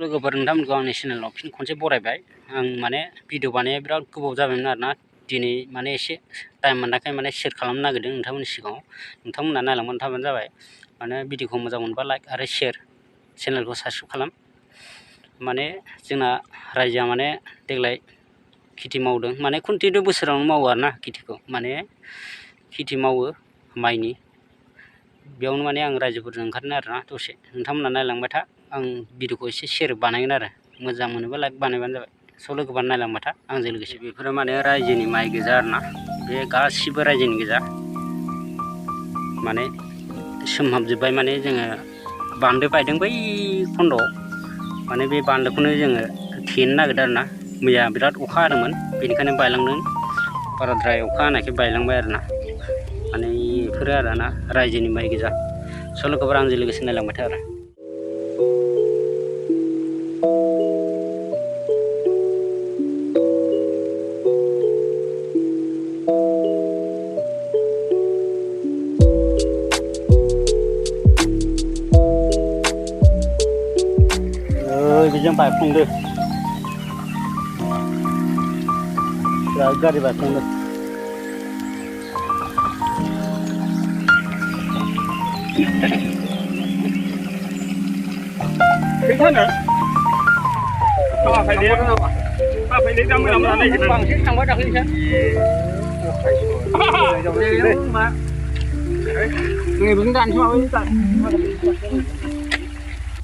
लोगोफोर नोंथांमोनखौ आंनि चेनेलाव फिन खनसे बरायबाय आं माने भिडिअ बानाया बिराद गोबाव जाबायमोन आरोना दिनै माने एसे टाइम मोननायखाय माने शेयार खालामनो नागिरदों नोंथांमोननि सिगाङाव नोंथांमोना नायलांबानो थाबानो जाबाय माने भिडिअखौ मोजां मोनबा लाइक आरो शेयार चेनेलखौ साबस्क्राइब खालाम माने जोंना रायजोआ माने देग्लाय खेथि मावदों माने कन्टिनिउ बोसोरावनो मावो आरोना खेथिखौ माने खेथि मावो माइनि बेयावनो माने आं रायजोफोरजों ओंखारनो आरोना दसे नोंथांमोना नायलांबाय था आं भिडिअखौ एसे शेयार बानायगोन आरो मोजां मोनोबा लाइक बानायबानो जाबाय स' लोगोफोर नायलांबाय था आंजों लोगोसे बेफोरो माने रायजोनि माइ गोजा आरोना बे गासिबो रायजोनि गोजा माने सोमहाबजोब्बाय माने जोङो बान्दो बायदों बै खन्द'आव माने बे बान्दोखौनो जोङो थेनो नागिरदों आरोना मैया बिराद अखा हादोंमोन बेनिखायनो बायलांदों बाराद्राय अखा हानायखाय बायलांबाय आरोना माने बेफोरो आरोना रायजोनि माइ गोजा स' लोगोफोर आंजों लोगोसे नायलांबाय था आरो बेजों बायफ्लंदो बिराद गारि बायफ्लंदो 괜찮아? 파파이네 파파이네 잠을 안 하네 그냥 방식 장바 잡으셔 네, 무슨 단추 하고 있다.